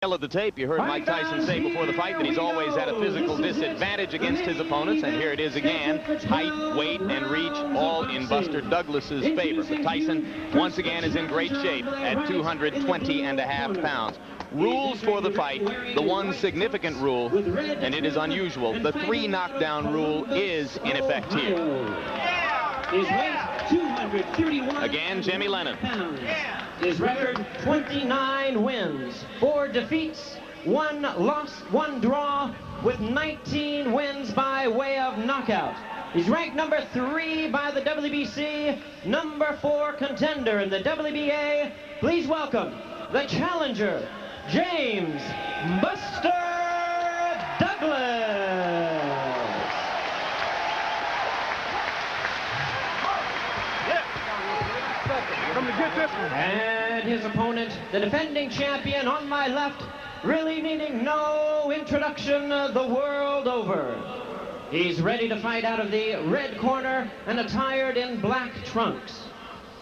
Of the tape, you heard Mike Tyson say before the fight that he's always had a physical disadvantage against his opponents, and here it is again. Height, weight, and reach all in Buster Douglas's favor. But Tyson, once again, is in great shape at 220.5 pounds. Rules for the fight, the one significant rule, and it is unusual, the 3 knockdown rule is in effect here. Again, Jimmy Lennon. His record, 29 wins, 4 defeats, 1 loss, 1 draw, with 19 wins by way of knockout. He's ranked number 3 by the WBC, number 4 contender in the WBA. Please welcome the challenger, James Buster Douglas. And his opponent, the defending champion on my left, really needing no introduction the world over. He's ready to fight out of the red corner and attired in black trunks.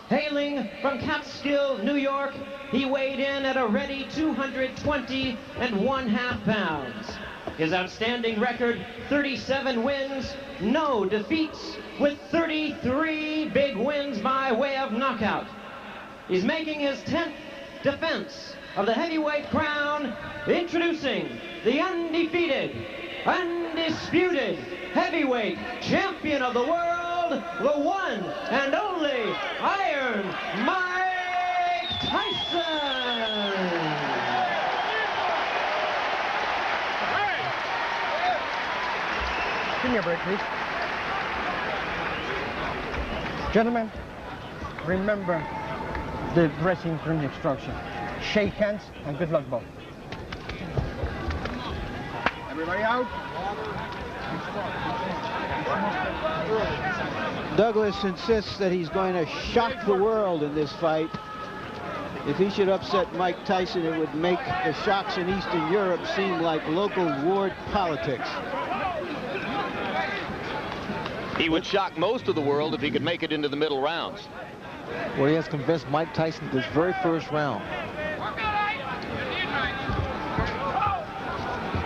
Hailing from Catskill, New York, he weighed in at a ready 220.5 pounds. His outstanding record, 37 wins, no defeats, with 33 big wins by way of knockout. He's making his 10th defense of the heavyweight crown, introducing the undefeated, undisputed heavyweight champion of the world, the one and only Iron Mike Tyson. Give me a break, please. Gentlemen, remember the dressing room instruction. Shake hands and good luck, both. Everybody out. Douglas insists that he's going to shock the world in this fight. If he should upset Mike Tyson, it would make the shocks in Eastern Europe seem like local ward politics. He would shock most of the world if he could make it into the middle rounds. Well, he has convinced Mike Tyson this very first round.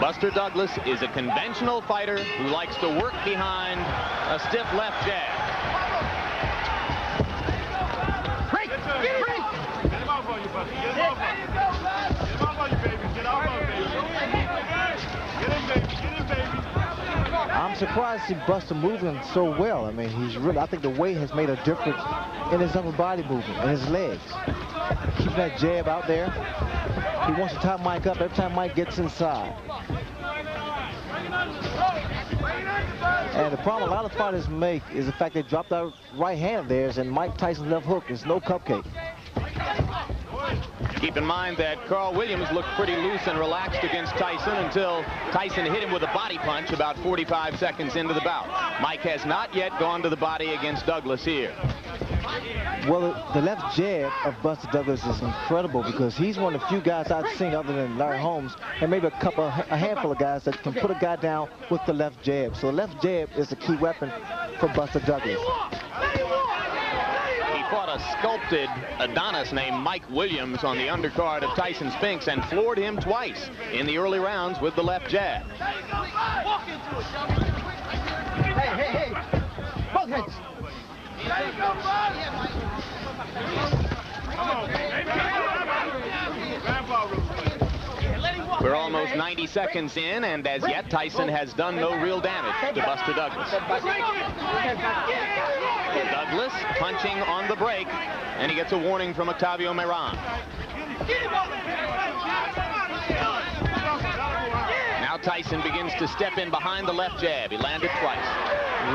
Buster Douglas is a conventional fighter who likes to work behind a stiff left jab. Break! Break! Get him off on you, Buster. Get him off on you. Get him off on you, baby. Get off on you, baby. Get him, baby. Get him, baby. I'm surprised to see Buster moving so well. I mean, he's really, I think the weight has made a difference in his upper body movement and his legs. Keeping that jab out there. He wants to tie Mike up every time Mike gets inside. And the problem a lot of fighters make is the fact they drop that right hand of theirs, and Mike Tyson's left hook is no cupcake. Keep in mind that Carl Williams looked pretty loose and relaxed against Tyson until Tyson hit him with a body punch about 45 seconds into the bout. Mike has not yet gone to the body against Douglas here. Well, the left jab of Buster Douglas is incredible because he's one of the few guys I've seen other than Larry Holmes and maybe a handful of guys that can put a guy down with the left jab. So the left jab is the key weapon for Buster Douglas. He fought a sculpted Adonis named Mike Williams on the undercard of Tyson Spinks and floored him twice in the early rounds with the left jab. Hey! Both heads! We're almost 90 seconds in, and as yet Tyson has done no real damage to Buster Douglas. Douglas punching on the break, and he gets a warning from Octavio Meran. Now Tyson begins to step in behind the left jab. He landed twice.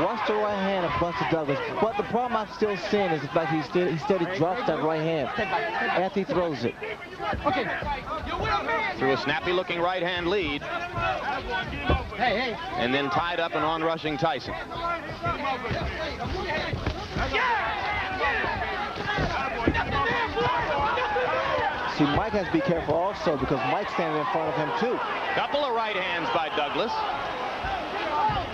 Watch the right hand of Buster Douglas, but the problem I'm still seeing is the fact he steady drops that right hand after he throws it. Okay. Through a snappy-looking right-hand lead. Hey! And then tied up and on-rushing Tyson. See, Mike has to be careful also because Mike's standing in front of him too. Couple of right hands by Douglas.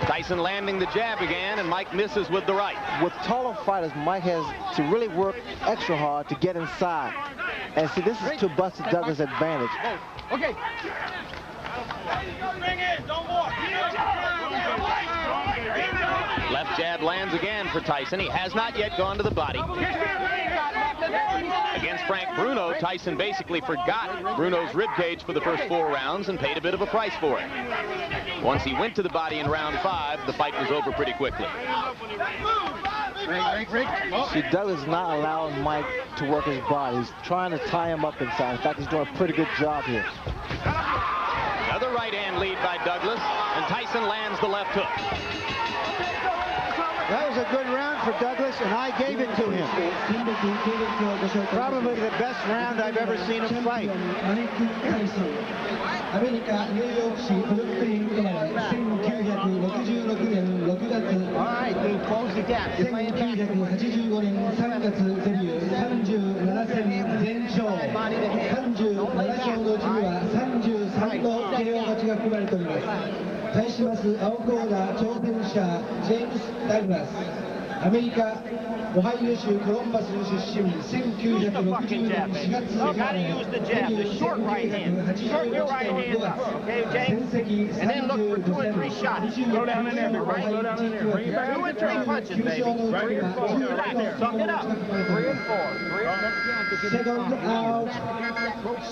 Tyson landing the jab again, and Mike misses with the right. With taller fighters, Mike has to really work extra hard to get inside. And see, this is to Buster Douglas' advantage. Okay. Left jab lands again for Tyson. He has not yet gone to the body. Against Frank Bruno, Tyson basically forgot Bruno's ribcage for the first 4 rounds and paid a bit of a price for it. Once he went to the body in round 5, the fight was over pretty quickly. See, Douglas is not allowing Mike to work his body. He's trying to tie him up inside. In fact, he's doing a pretty good job here. Another right hand lead by Douglas, and Tyson lands the left hook. That was a good round for Douglas, and I gave it to him. Probably the best round I've ever seen him fight. All right, we close the gap. You're playing back. 1985年3月デビュー37戦全勝37勝のうちには33の KO 勝ちが含まれております。対します青コーナー挑戦者ジェームス・ダグラス、アメリカオハイオ州コロンバス出身、1960年4月生まれ、デビュー1988年5月、戦績35戦25勝の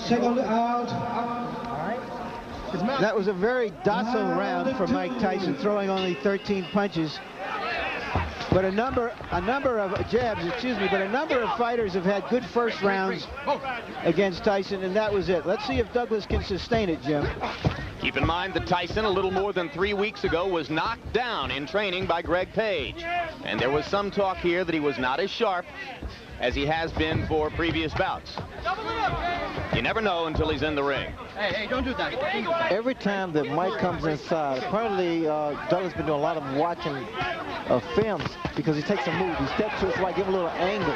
9Second out. That was a very docile round for Mike Tyson, throwing only 13 punches. But a number of jabs, but a number of fighters have had good first rounds against Tyson, and that was it. Let's see if Douglas can sustain it, Jim. Keep in mind that Tyson, a little more than 3 weeks ago, was knocked down in training by Greg Page. And there was some talk here that he was not as sharp as he has been for previous bouts. You never know until he's in the ring. Hey, don't do that. Every time that Mike comes inside, apparently Douglas has been doing a lot of watching films because he takes a move. He steps to his right, give him a little angle.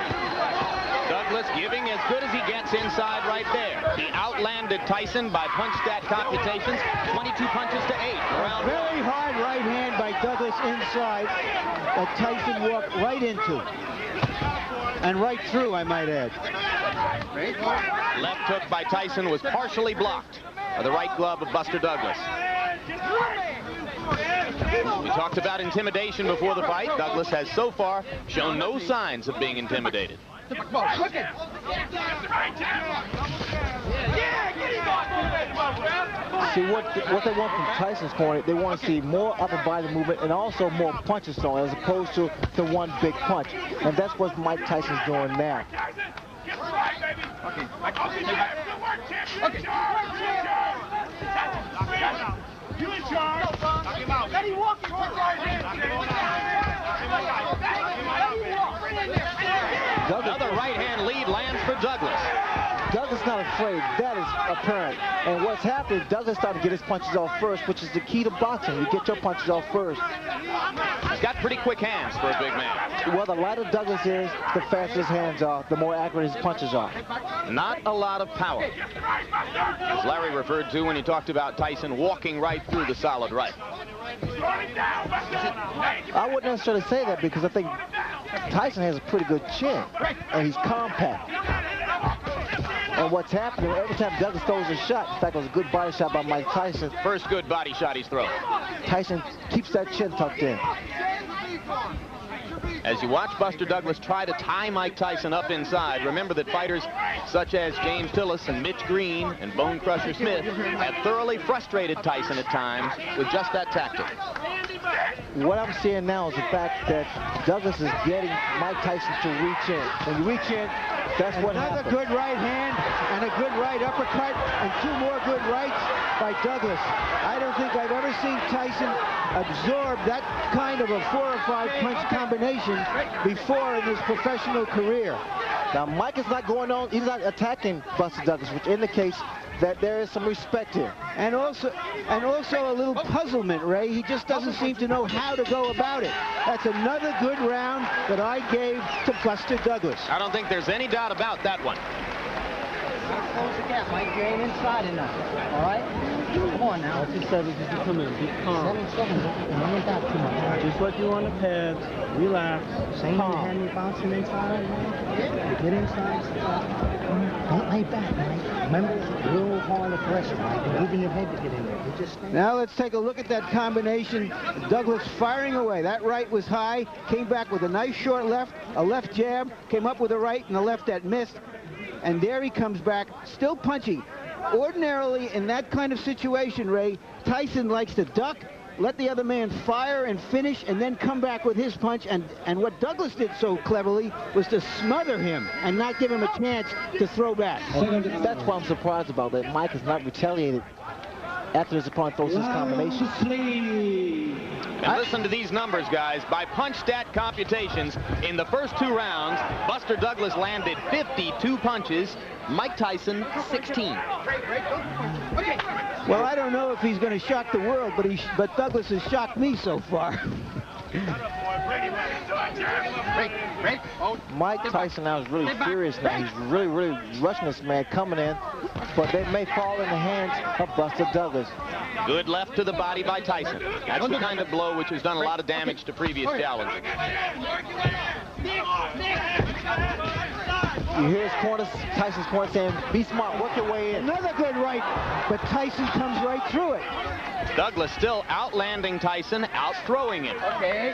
Douglas giving as good as he gets inside right there. He outlanded Tyson by punch stat computations, 22 punches to 8. Around Very hard right hand by Douglas inside that Tyson walked right into. And right through, I might add. left hook by Tyson was partially blocked by the right glove of Buster Douglas. We talked about intimidation before the fight. Douglas has so far shown no signs of being intimidated. See, what they want from Tyson's corner, they want to see more upper body movement and also more punches thrown as opposed to the one big punch. And that's what Mike Tyson's doing now. You in charge. Knock him out. Let him walk. Another right-hand lead lands for Douglas. Douglas not afraid. That is apparent. And what's happened, Douglas started to get his punches off first, which is the key to boxing. You get your punches off first. He's got pretty quick hands for a big man. Well, the lighter Douglas is, the faster his hands are, the more accurate his punches are. Not a lot of power, as Larry referred to when he talked about Tyson walking right through the solid right. I wouldn't necessarily say that because I think Tyson has a pretty good chin, and he's compact. And what's happening, every time Douglas throws a shot, in fact, it was a good body shot by Mike Tyson. First good body shot he's thrown. Tyson keeps that chin tucked in. As you watch Buster Douglas try to tie Mike Tyson up inside, remember that fighters such as James Tillis and Mitch Green and Bone Crusher Smith have thoroughly frustrated Tyson at times with just that tactic. What I'm seeing now is the fact that Douglas is getting Mike Tyson to reach in. When you reach in, that's what happens. Another good right hand and a good right uppercut and two more good rights by Douglas. I don't think I've ever seen Tyson absorb that kind of a 4 or 5 punch combination before in his professional career. Now, Mike is not going on, he's not attacking Buster Douglas, which indicates that there is some respect here. And also a little puzzlement, Ray. He just doesn't seem to know how to go about it. That's another good round that I gave to Buster Douglas. I don't think there's any doubt about that one. Close the gap, Mike. You ain't inside enough. All right? Come on now. That's a 7, just come in. Be calm. 7-7. Running back too much. Just like you on the pads. Relax. Same you had me bouncing inside, man. You get inside. Don't lay back, man. Remember, real hard aggression, right? You're moving your head to get in there. You just stand. Now let's take a look at that combination. Douglas firing away. That right was high. Came back with a nice short left, a left jab. Came up with a right and a left that missed. And there he comes back, still punchy. Ordinarily, in that kind of situation, Ray, Tyson likes to duck, let the other man fire and finish, and then come back with his punch. And what Douglas did so cleverly was to smother him and not give him a chance to throw back. And that's what I'm surprised about, that Mike has not retaliated after his opponent throws his combination. And listen to these numbers, guys. By punch stat computations, in the first 2 rounds, Buster Douglas landed 52 punches, Mike Tyson 16. Well, I don't know if he's going to shock the world, but Douglas has shocked me so far. Mike Tyson now is really furious now. He's really rushing this man coming in, but they may fall in the hands of Buster Douglas. Good left to the body by Tyson. That's the kind of blow which has done a lot of damage to previous challengers. You hear his corner, Tyson's corner saying, be smart, work your way in. Another good right, but Tyson comes right through it. Douglas still outlanding Tyson, out-throwing it.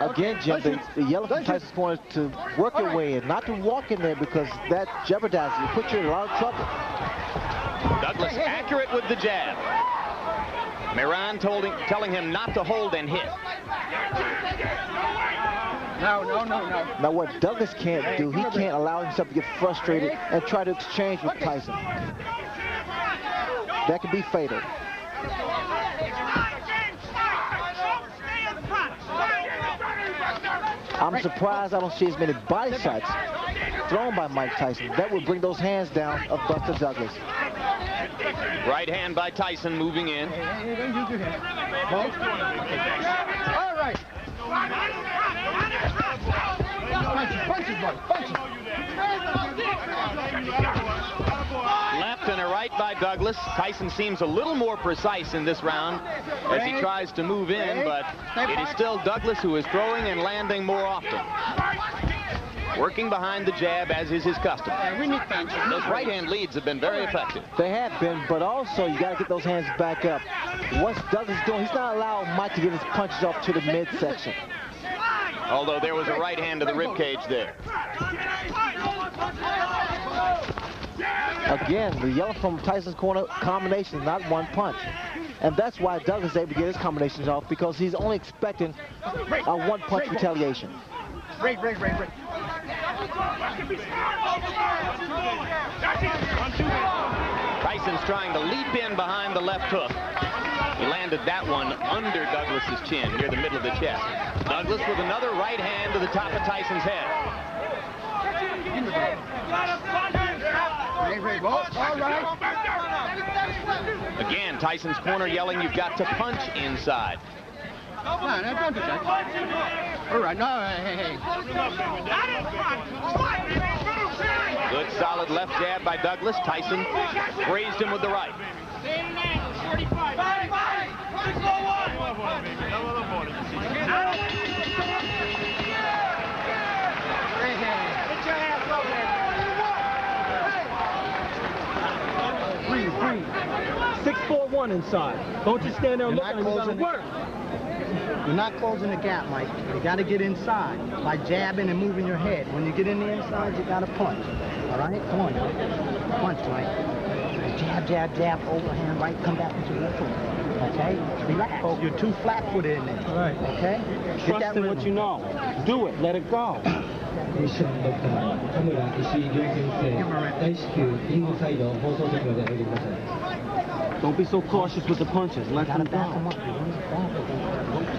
Again, Jim, the yellow from Tyson's corner is to work your way in, not to walk in there, because that jeopardizes you, put you in a lot of trouble. Douglas accurate with the jab. Miran telling him not to hold and hit. No. Now what Douglas can't do, he can't allow himself to get frustrated and try to exchange with Tyson. That could be fatal. I'm surprised I don't see as many body shots thrown by Mike Tyson. That would bring those hands down of Buster Douglas. Right hand by Tyson moving in. All right. Punches. Left and a right by Douglas. Tyson seems a little more precise in this round as he tries to move in, but it is still Douglas who is throwing and landing more often. Working behind the jab, as is his custom. Those right-hand leads have been very effective. They have been, but also you got to get those hands back up. Once Douglas is doing, he's not allowing Mike to get his punches off to the midsection. Although there was a right hand to the rib cage there. Again, the yellow from Tyson's corner combination is not one punch. And that's why Douglas is able to get his combinations off, because he's only expecting a one-punch retaliation. Break. Tyson's trying to leap in behind the left hook. He landed that one under Douglas's chin, near the middle of the chest. Douglas with another right hand to the top of Tyson's head. Again, Tyson's corner yelling, you've got to punch inside. No, don't do that. All right, no, hey. Good solid left jab by Douglas. Tyson grazed him with the right. Free. 6-4-1 inside. Don't just stand there and look at him. You gotta work. You're not closing the gap, Mike. You got to get inside by jabbing and moving your head. When you get in the inside, you got to punch. All right? Come on, now. Punch, Mike. Jab, overhand, right, come back into your left foot. Okay? Relax. You're too flat-footed in there. All right. Okay? Trust in what you know. Do it. Let it go. Don't be so cautious with the punches. Let them go. Back him up. So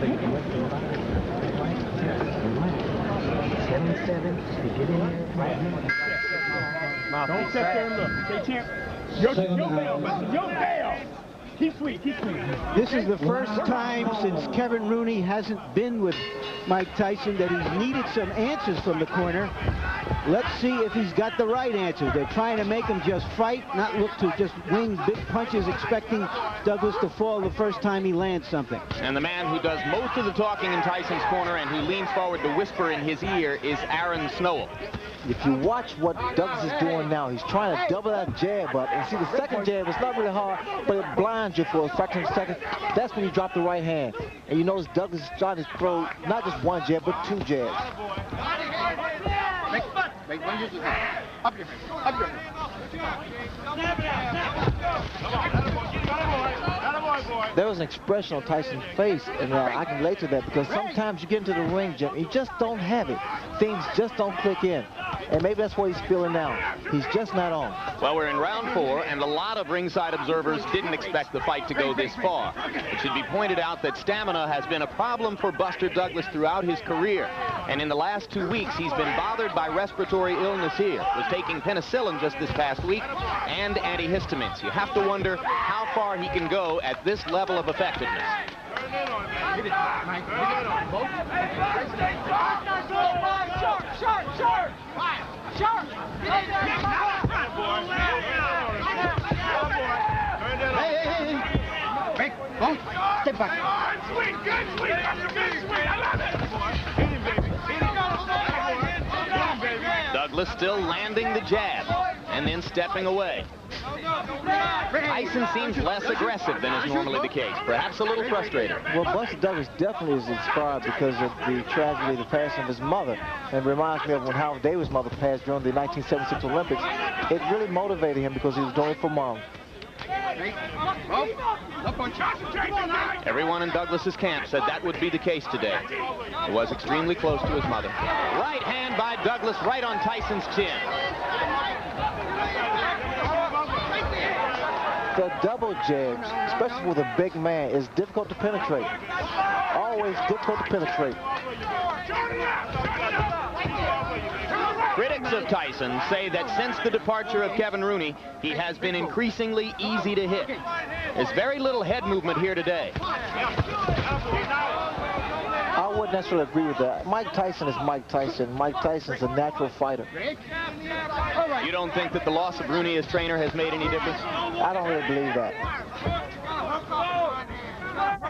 you can lift him up. 7-7. You get in there. Right. Don't sit there and look. Say, champ. Your bail, Buster. Your bail. Keep sweet. This is the first time since Kevin Rooney hasn't been with Mike Tyson that he's needed some answers from the corner. Let's see if he's got the right answer. They're trying to make him just fight, not look to just wing big punches, expecting Douglas to fall the first time he lands something. And the man who does most of the talking in Tyson's corner and who leans forward to whisper in his ear is Aaron Snowell. If you watch what Douglas is doing now, he's trying to double that jab up. And see, the second jab is not really hard, but it blinds you for a fraction of a second. That's when you drop the right hand. And you notice Douglas is trying to throw not just one jab, but two jabs. Up your face. Up your face. There was an expression on Tyson's face, and I can relate to that because sometimes you get into the ring, Jim, you just don't have it. Things just don't click in. And maybe that's what he's feeling now. He's just not on. Well, we're in round 4, and a lot of ringside observers didn't expect the fight to go this far. It should be pointed out that stamina has been a problem for Buster Douglas throughout his career. And in the last 2 weeks, he's been bothered by respiratory illness here. Was taking penicillin just this past week and antihistamines. You have to wonder how far he can go at this level of effectiveness. Step back. Sweet, good, sweet. Good, sweet. I love it. Hit him, baby. Hit him. Douglas still landing the jab and then stepping away. Tyson seems less aggressive than is normally the case. Perhaps a little frustrated. Well, Buster Douglas definitely is inspired because of the tragedy, the passing of his mother. And it reminds me of when Howard Davis' mother passed during the 1976 Olympics. It really motivated him because he was doing it for Mom. Everyone in Douglas's camp said that would be the case today. He was extremely close to his mother. Right hand by Douglas right on Tyson's chin. The double jabs, especially with a big man, is difficult to penetrate. Always difficult to penetrate. Critics of Tyson say that since the departure of Kevin Rooney, he has been increasingly easy to hit. There's very little head movement here today. I wouldn't necessarily agree with that. Mike Tyson is Mike Tyson. Mike Tyson's a natural fighter. You don't think that the loss of Rooney as trainer has made any difference? I don't really believe that.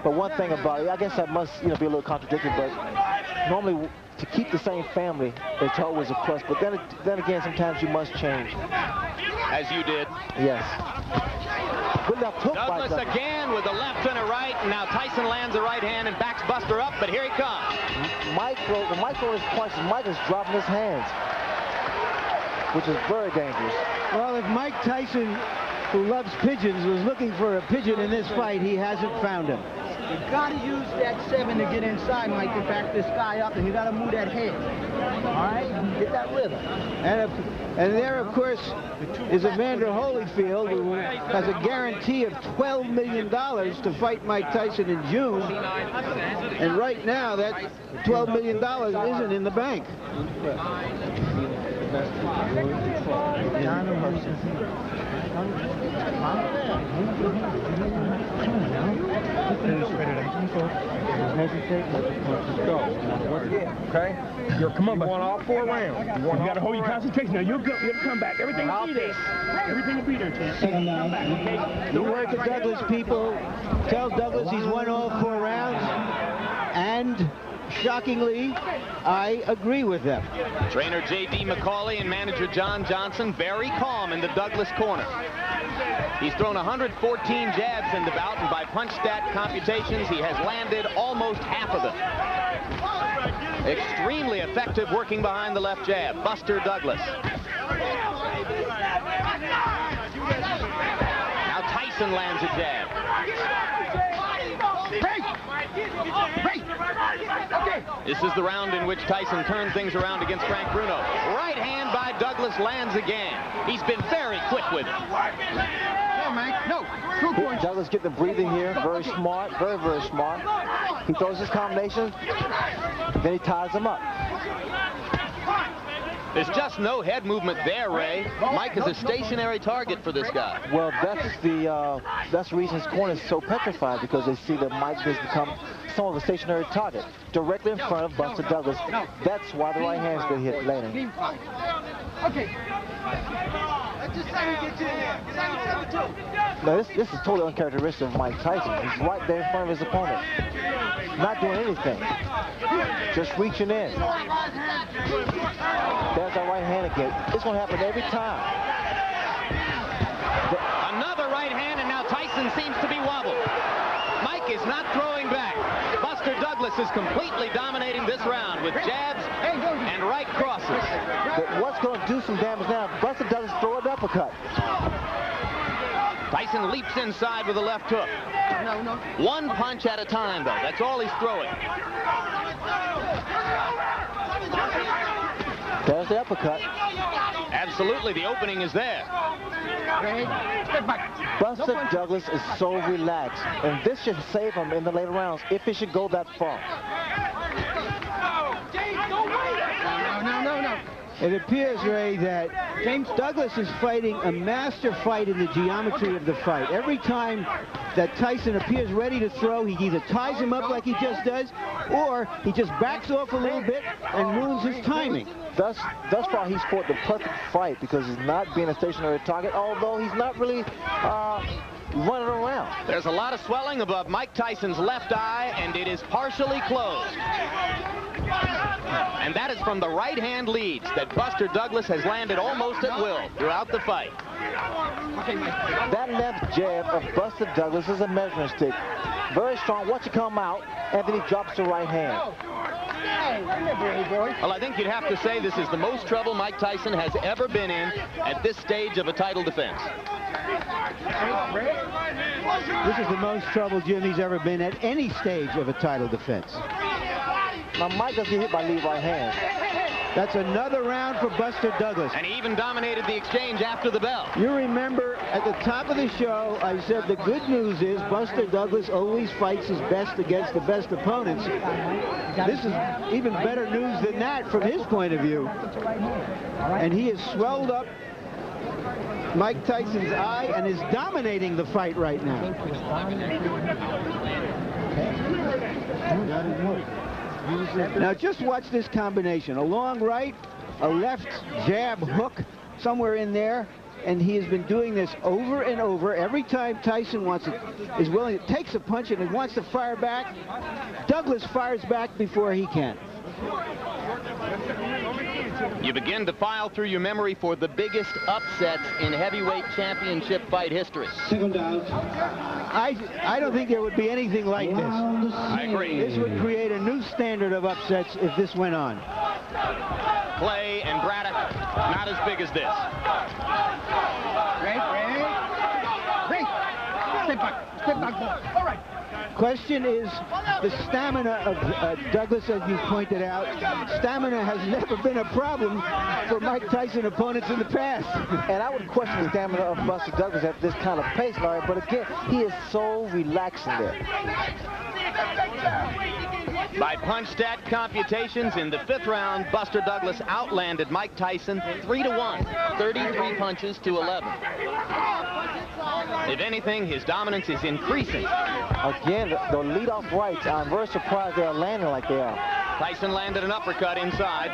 But one thing about it, I guess I must, be a little contradictory, but normally to keep the same family, it's always a plus. But then again, sometimes you must change. As you did. Yes. Good left hook by Douglas again with a left and a right. And now Tyson lands a right hand and backs Buster up, but here he comes. When Mike throws punches, Mike is dropping his hands, which is very dangerous. Well, if Mike Tyson, who loves pigeons, was looking for a pigeon in this fight, he hasn't found him. You gotta use that 7 to get inside, Mike, to back this guy up, and you gotta move that head. All right? Get that rhythm. And there, of course, is Evander Holyfield, who has a guarantee of $12 million to fight Mike Tyson in June. And right now, that $12 million isn't in the bank. Okay? Come on, you want all 4 rounds. You got to hold your concentration. Now, you'll come back. Everything will be there. Everything will be there, champ. Come back, okay? The work of Douglas, people. Tell Douglas he's won all 4 rounds. And shockingly, I agree with them. Trainer J.D. McCauley and manager John Johnson very calm in the Douglas corner. He's thrown 114 jabs in the bout, and by punch stat computations, he has landed almost half of them. Extremely effective working behind the left jab. Buster Douglas. Now Tyson lands a jab. This is the round in which Tyson turned things around against Frank Bruno. Right hand by Douglas lands again. He's been very quick with it. No, Mike. No. Douglas getting the breathing here. Very smart. Very, very smart. He throws his combinations. Then he ties them up. There's just no head movement there, Ray. Mike is a stationary target for this guy. Well, that's the reason his corner is so petrified, because they see that Mike has become somewhat of a stationary target directly in front of Buster Douglas. That's why the right hand's been hit later. Okay. Now, this is totally uncharacteristic of Mike Tyson. He's right there in front of his opponent, not doing anything, just reaching in. There's that right hand again. It's going to happen every time. Another right hand, and now Tyson seems to be wobbled. Mike is not throwing back. Buster Douglas is completely dominating this round with jabs and right crosses. But what's going to do some damage now? Buster Douglas throw an uppercut. Tyson leaps inside with a left hook. One punch at a time, though. That's all he's throwing. There's the uppercut. Absolutely, the opening is there. Buster Douglas is so relaxed, and this should save him in the later rounds if he should go that far. No. It appears, Ray, that James Douglas is fighting a master fight in the geometry of the fight. Every time that Tyson appears ready to throw, he either ties him up like he just does, or he just backs off a little bit and ruins his timing. Thus far, he's fought the perfect fight because he's not being a stationary target, although he's not really running around. There's a lot of swelling above Mike Tyson's left eye, and it is partially closed. And that is from the right-hand leads that Buster Douglas has landed almost at will throughout the fight. That left jab of Buster Douglas is a measuring stick. Very strong. Once you come out, and then he drops the right hand. Well, I think you'd have to say this is the most trouble Mike Tyson has ever been in at this stage of a title defense. This is the most trouble Jimmy's ever been at any stage of a title defense. Now, Mike doesn't get hit by lead right hand. That's another round for Buster Douglas. And he even dominated the exchange after the bell. You remember at the top of the show, I said the good news is Buster Douglas always fights his best against the best opponents. This is even better news than that from his point of view. And he has swelled up Mike Tyson's eye and is dominating the fight right now. Now just watch this combination. A long right, a left jab hook somewhere in there, and he has been doing this over and over. Every time Tyson is willing, takes a punch and wants to fire back, Douglas fires back before he can. You begin to file through your memory for the biggest upsets in heavyweight championship fight history. Second out. I don't think there would be anything like this. I agree. This would create a new standard of upsets if this went on. Clay and Braddock, not as big as this. Ray. Step back. All right. Question is the stamina of Douglas, as you pointed out. Stamina has never been a problem for Mike Tyson opponents in the past. And I would question the stamina of Buster Douglas at this kind of pace, Larry, but again, he is so relaxing there. By punch stat computations, in the 5th round, Buster Douglas outlanded Mike Tyson 3-1, 33 punches to 11. If anything, his dominance is increasing. Again, the lead-off rights, I'm very surprised they are landing like they are. Tyson landed an uppercut inside.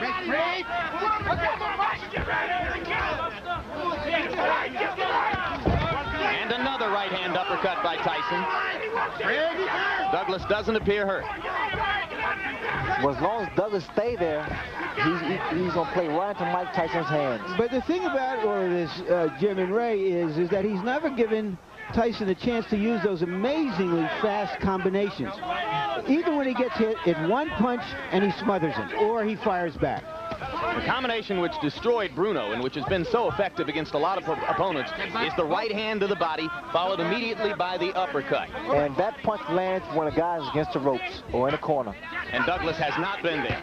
And another right-hand uppercut by Tyson. Douglas doesn't appear hurt. Well, as long as Douglas stay there, he's going to play right into Mike Tyson's hands. But the thing about all of this, Jim and Ray, is that he's never given Tyson a chance to use those amazingly fast combinations. Even when he gets hit, it's one punch and he smothers him, or he fires back. The combination which destroyed Bruno and which has been so effective against a lot of opponents is the right hand to the body, followed immediately by the uppercut. And that punch lands when a guy is against the ropes or in a corner. And Douglas has not been there.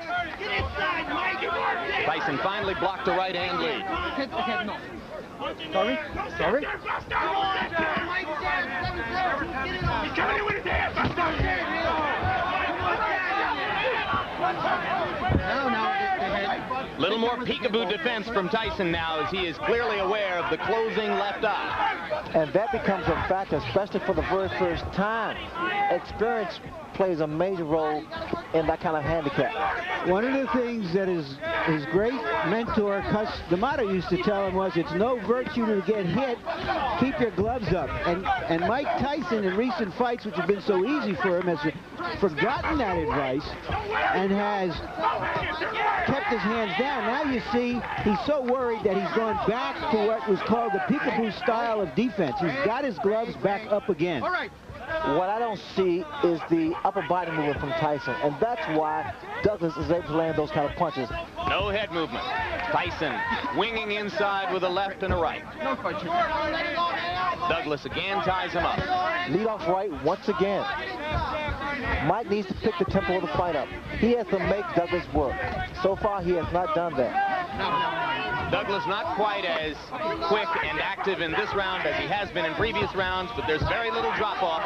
Tyson finally blocked the right hand lead. Sorry? Little more peekaboo defense from Tyson now, as he is clearly aware of the closing left eye. And that becomes a factor, especially for the very first time. Experience plays a major role in that kind of handicap. One of the things that his great mentor, Cus D'Amato, used to tell him was, it's no virtue to get hit, keep your gloves up. And Mike Tyson in recent fights, which have been so easy for him, has forgotten that advice and has kept his hands down. Now you see he's so worried that he's gone back to what was called the peekaboo style of defense. He's got his gloves back up again. All right. What I don't see is the upper body movement from Tyson, and that's why Douglas is able to land those kind of punches. No head movement. Tyson winging inside with a left and a right. Douglas again ties him up. Lead off right once again. Mike needs to pick the tempo of the fight up. He has to make Douglas work. So far, he has not done that. Douglas not quite as quick and active in this round as he has been in previous rounds, but there's very little drop-off.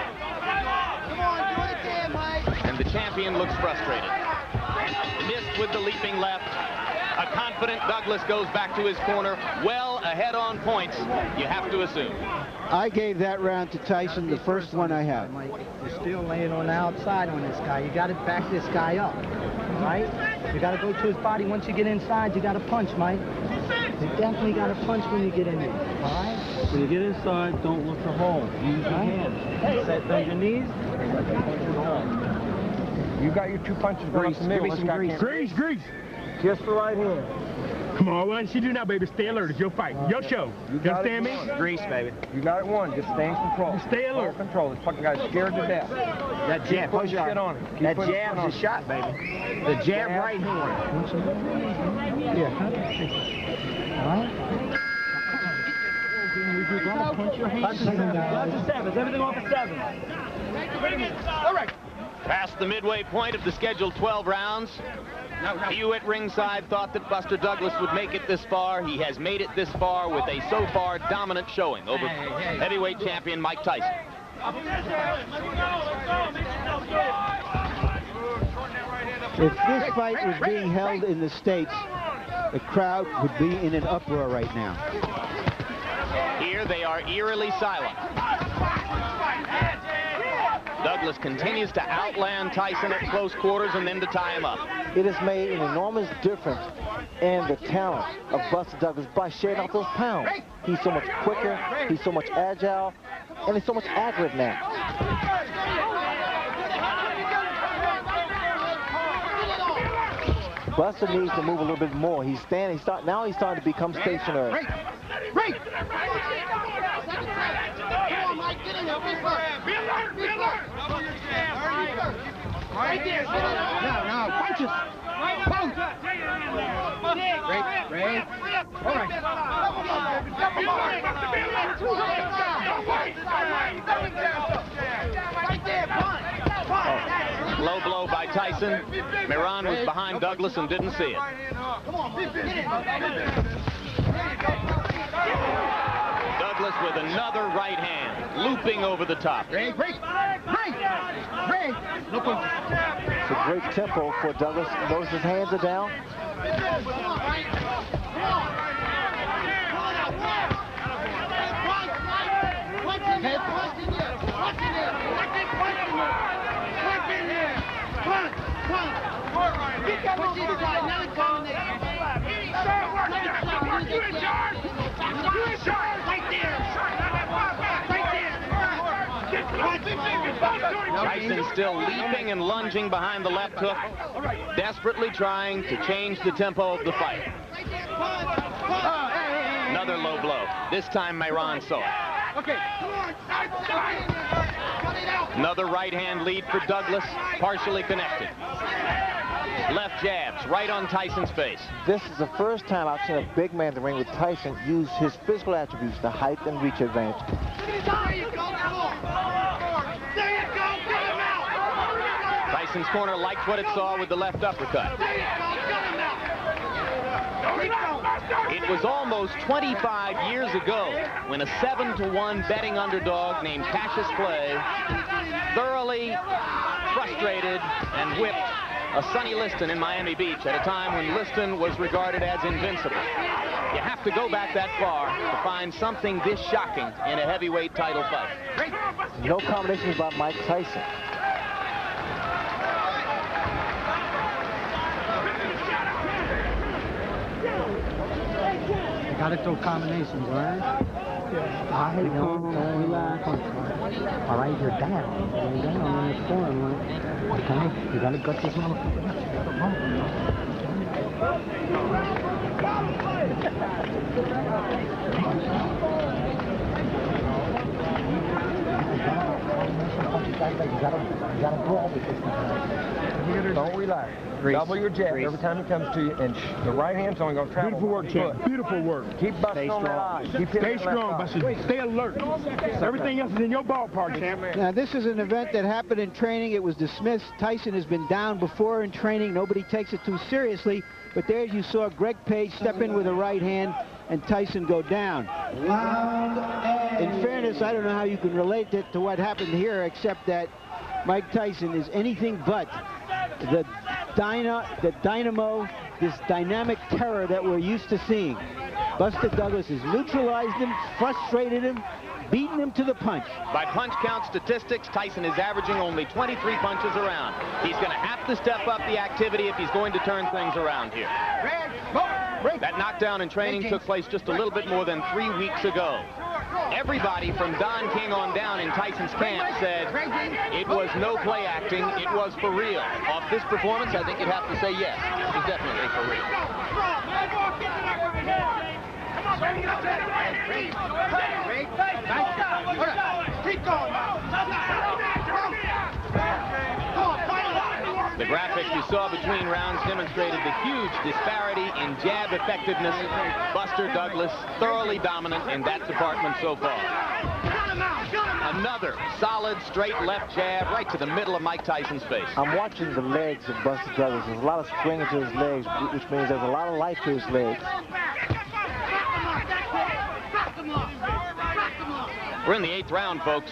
And the champion looks frustrated. Missed with the leaping left. A confident Douglas goes back to his corner, well ahead on points, you have to assume. I gave that round to Tyson, the first one I have. Mike, you're still laying on the outside on this guy. You got to back this guy up, right? You got to go to his body. Once you get inside, you got to punch, Mike. You definitely got to punch when you get in there, all right? When you get inside, don't look for home. Use your hands. Set down your knees, and let them punch you home. You got your two punches. Grease. Give me some grease. Grease. Just the right hand. Come on, what you do now, baby? Stay alert. It's your fight. Your show. You understand me? Grease, baby. You got it won. Just stay in control. Stay alert. Control. This fucking guy's scared to death. That jab. Put shit on him. That jab's a shot, baby. The jab right hand. Yeah. All right? You got to punch your hands. Lots of sevens. Everything off of sevens. All right. Past the midway point of the scheduled 12 rounds. You at ringside thought that Buster Douglas would make it this far. He has made it this far with a so far dominant showing over heavyweight champion Mike Tyson. If this fight was being held in the States, the crowd would be in an uproar right now. Here they are eerily silent. Douglas continues to outland Tyson at close quarters and then to tie him up. It has made an enormous difference in the talent of Buster Douglas by shedding off those pounds. He's so much quicker, he's so much agile, and he's so much accurate now. Buster needs to move a little bit more. Now he's starting to become stationary. Break! Right there. No, punches. Punch. Break. All right. Low blow by Tyson. Miran was behind Douglas and didn't see it. Douglas with another right hand, looping over the top. Break. It's a great tempo for Douglas. Notice his hands are down. Tyson still leaping and lunging behind the left hook, desperately trying to change the tempo of the fight. Another low blow. This time Miran saw it. Another right hand lead for Douglas, partially connected. Left jabs right on Tyson's face. This is the first time I've seen a big man in the ring with Tyson use his physical attributes, the height and reach advantage. Tyson's corner liked what it saw with the left uppercut. It was almost 25 years ago when a 7-to-1 betting underdog named Cassius Clay thoroughly frustrated and whipped a Sonny Liston in Miami Beach at a time when Liston was regarded as invincible. You have to go back that far to find something this shocking in a heavyweight title fight. No combinations by Mike Tyson. You gotta throw combinations, right? All right, don't relax. All right, you're down. You're down on the scoring line. Okay, you gotta gut this motherfucker. You gotta brawl with this thing. Don't relax. Double your jab every time he comes to you, and the right hand's only going to travel. Beautiful work, champ. Beautiful work. Keep busting on that eye. Stay strong, Buster. Stay alert. Everything else is in your ballpark, champ. Now, this is an event that happened in training. It was dismissed. Tyson has been down before in training. Nobody takes it too seriously. But there you saw Greg Page step in with a right hand and Tyson go down. In fairness, I don't know how you can relate it to what happened here, except that Mike Tyson is anything but the dynamo, this dynamic terror that we're used to seeing. Buster Douglas has neutralized him, frustrated him, beaten him to the punch. By punch count statistics, Tyson is averaging only 23 punches around. He's going to have to step up the activity if he's going to turn things around here. That knockdown in training took place just a little bit more than 3 weeks ago. Everybody from Don King on down in Tyson's camp said it was no play acting, it was for real. Off this performance, I think you'd have to say yes, it's definitely for real. The graphics you saw between rounds demonstrated the huge disparity in jab effectiveness. Buster Douglas thoroughly dominant in that department so far. Another solid straight left jab right to the middle of Mike Tyson's face. I'm watching the legs of Buster Douglas. There's a lot of spring to his legs, which means there's a lot of life to his legs. We're in the 8th round, folks.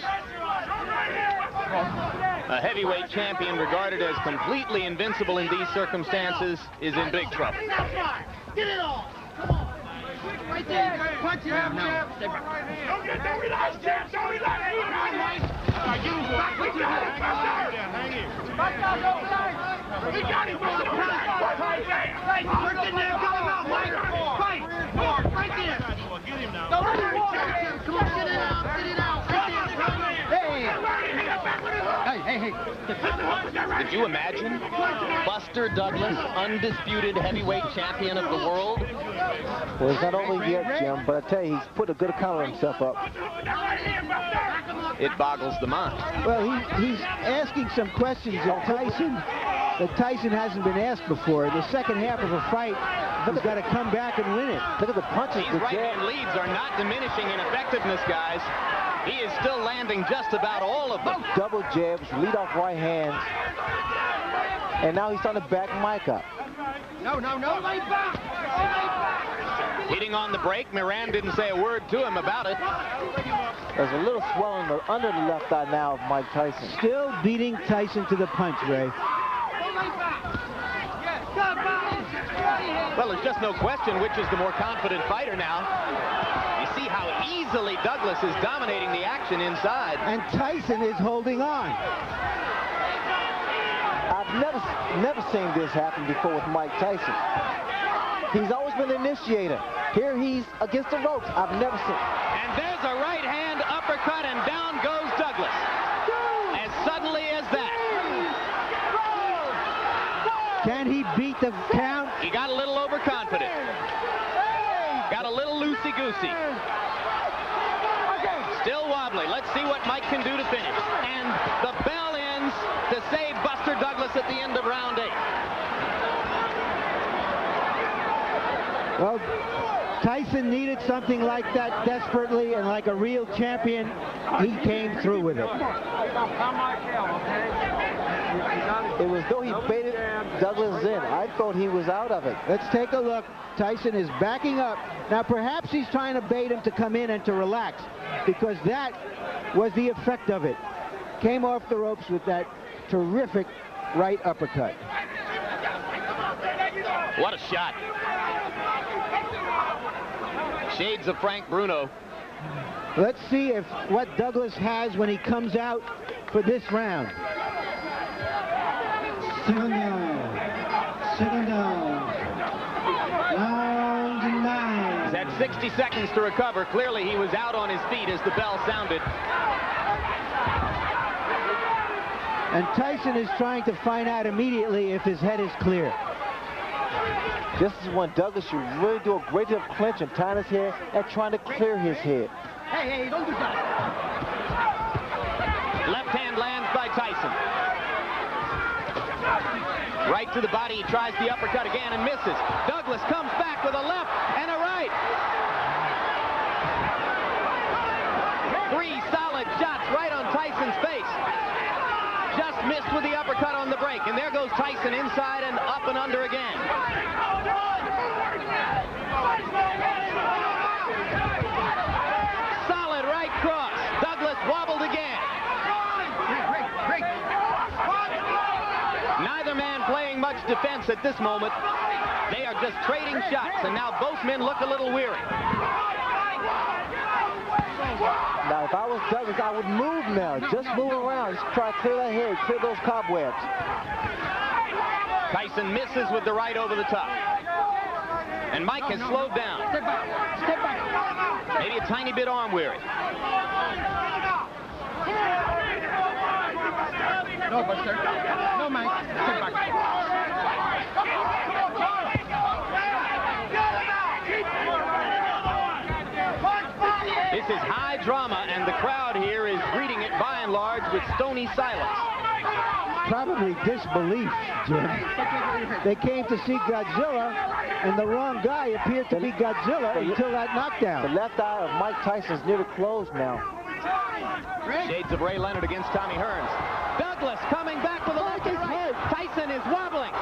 A heavyweight champion regarded as completely invincible in these circumstances is in big trouble. Get it off! Come on! Right there! Punch it! Don't relax, Jab! Don't relax! Get him back! Hang in! We got him! Work in there! Cut him out, Mike! Fight! Right there! Get him now! Come on, get it out! Get it out! Hey. Did you imagine Buster Douglas, undisputed heavyweight champion of the world? Well, it's not over yet, Jim, but I tell you, he's put a good account of himself up. It boggles the mind. Well, he's asking some questions of Tyson that Tyson hasn't been asked before. In the second half of a fight, he's got to come back and win it. Look at the punches. These right-hand leads are not diminishing in effectiveness, guys. He is still landing just about all of them. Double jabs, lead off right hands. And now he's starting to back Mike up. No, lay back! Hitting on the break, Moran didn't say a word to him about it. There's a little swelling under the left eye now of Mike Tyson. Still beating Tyson to the punch, Ray. Well, there's just no question which is the more confident fighter now. You see how easily Douglas is dominating the action inside. And Tyson is holding on. I've never seen this happen before with Mike Tyson. He's always been the initiator. Here he's against the ropes. I've never seen. And there's a right hand uppercut, and down goes Douglas. As suddenly as that. Can he beat the count? He got a little overconfident. Got a little loosey-goosey. Still wobbly. Let's see what Mike can do to finish. And the bell ends to save Buster Douglas at the end of round 8. Well, Tyson needed something like that desperately, and like a real champion, he came through with it. It was though he baited Douglas in. I thought he was out of it. Let's take a look. Tyson is backing up. Now, perhaps he's trying to bait him to come in and to relax, because that was the effect of it. Came off the ropes with that terrific right uppercut. What a shot. Shades of Frank Bruno. Let's see if what Douglas has when he comes out for this round. Second down. Second down. Round 9. He's had 60 seconds to recover. Clearly he was out on his feet as the bell sounded. And Tyson is trying to find out immediately if his head is clear. This is when Douglas should really do a great job of clinching, tying his head, and trying to clear his head. Hey, don't do that. Left hand lands by Tyson. Right to the body, he tries the uppercut again and misses. Douglas comes back with a left and a right. 3 solid shots right on Tyson's face. Just missed with the uppercut on the break, and there goes Tyson inside and up and under again. Solid right cross. Douglas wobbled again. Neither man playing much defense at this moment. They are just trading shots, and now both men look a little weary. Now, if I was Douglas, I would move now. Just move around. Just try to clear that head, clear those cobwebs. Tyson misses with the right over the top. And Mike has slowed down. Step back. Step back. Maybe a tiny bit arm weary. No, Buster. No, Mike. Step back. This is high drama, and the crowd here is greeting it by and large with stony silence. Probably disbelief, Jim. They came to see Godzilla, and the wrong guy appeared to be Godzilla until that knockdown. The left eye of Mike Tyson's nearly closed now. Shades of Ray Leonard against Tommy Hearns. Douglas coming back with a left and right. Tyson is wobbling.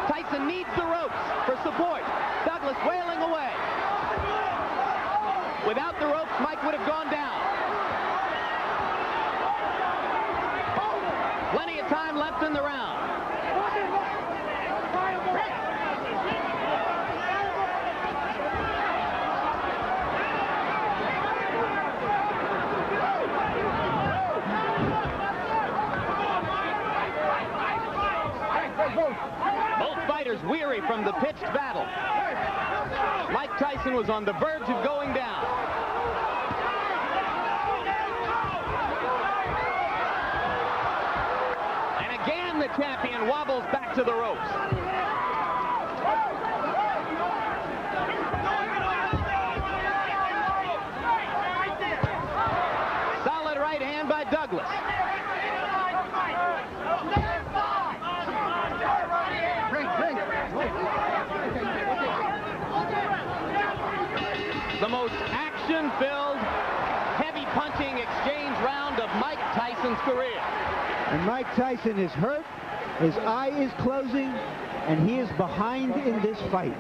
Tyson needs the ropes for support. Douglas wailing away. Without the ropes, Mike would have gone down. Plenty of time left in the round. Both fighters weary from the pitched battle. Mike Tyson was on the verge of going down. And again, the champion wobbles back to the ropes. Solid right hand by Douglas. The most action-filled, heavy-punching exchange round of Mike Tyson's career. And Mike Tyson is hurt, his eye is closing, and he is behind in this fight.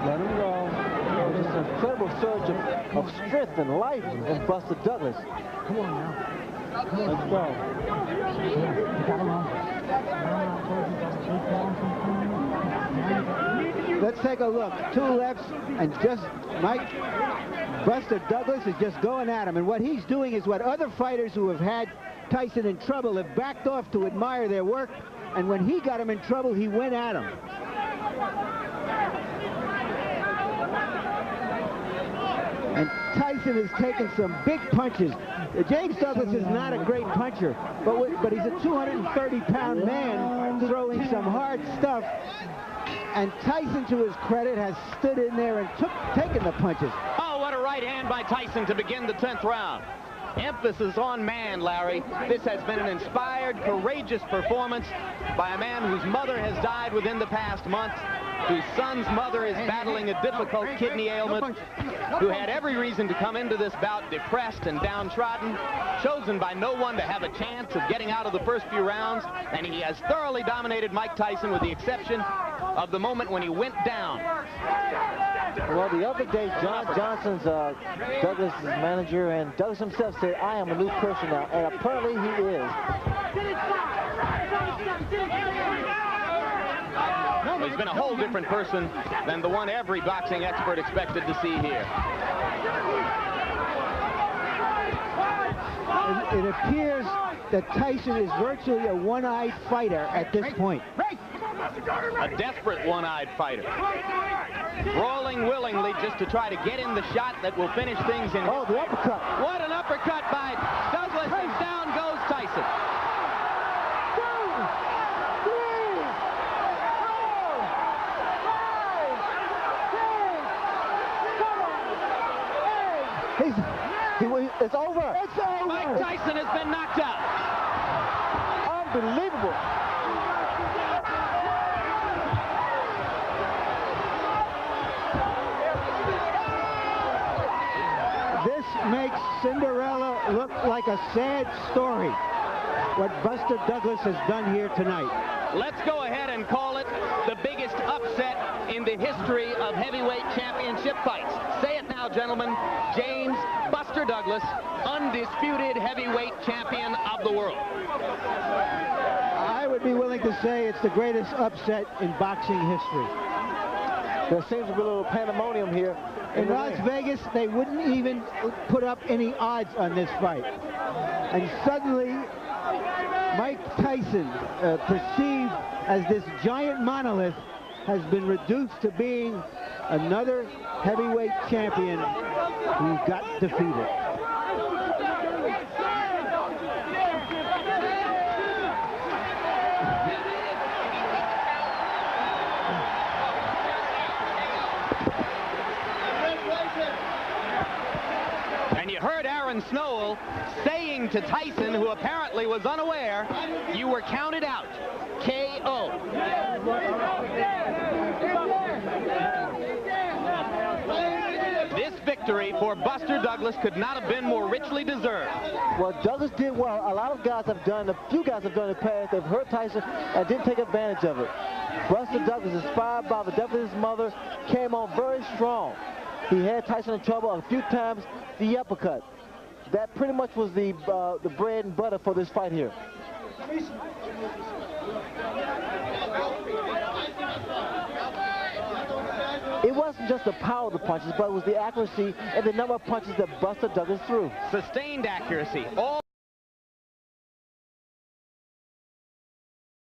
Let him go. There's an incredible surge of strength and life in Buster Douglas. Come on now. Let's go. Let's take a look. 2 lefts, and just Buster Douglas is just going at him. And what he's doing is what other fighters who have had Tyson in trouble have backed off to admire their work. And when he got him in trouble, he went at him. And Tyson is taking some big punches. James Douglas is not a great puncher, but he's a 230-pound man throwing some hard stuff. And Tyson, to his credit, has stood in there and taken the punches. Oh, what a right hand by Tyson to begin the 10th round. Emphasis on man, Larry. This has been an inspired, courageous performance by a man whose mother has died within the past month, whose son's mother is battling a difficult kidney ailment, who had every reason to come into this bout depressed and downtrodden, chosen by no one to have a chance of getting out of the first few rounds, and he has thoroughly dominated Mike Tyson with the exception of the moment when he went down. Well, the other day, John Johnson's Douglas' manager, and Douglas himself said, I am a new person now, and apparently he is. He's been a whole different person than the one every boxing expert expected to see here. It appears that Tyson is virtually a one-eyed fighter at this point. A desperate one-eyed fighter. Brawling willingly just to try to get in the shot that will finish things in. Oh, the uppercut. What an uppercut by Douglas, and down goes Tyson. It's over. It's over. Mike Tyson has been knocked out. Unbelievable. This makes Cinderella look like a sad story, what Buster Douglas has done here tonight. Let's go ahead and call it the biggest upset in the history of heavyweight championship fights. Say it now, gentlemen. James Buster Douglas, undisputed heavyweight champion of the world. I would be willing to say it's the greatest upset in boxing history. There seems to be a little pandemonium here. In Las Vegas, they wouldn't even put up any odds on this fight. And suddenly, Mike Tyson, perceived as this giant monolith, has been reduced to being another heavyweight champion who got defeated. And you heard Aaron Snowell saying to Tyson, who apparently was unaware, you were counted out. KO. This victory for Buster Douglas could not have been more richly deserved. Well, Douglas did what a lot of guys have done, a few guys have done in the past. They've hurt Tyson and didn't take advantage of it. Buster Douglas, inspired by the death of his mother, came on very strong. He had Tyson in trouble a few times. The uppercut. That pretty much was the bread and butter for this fight here. It wasn't just the power of the punches, but it was the accuracy and the number of punches that Buster Douglas threw. Sustained accuracy. All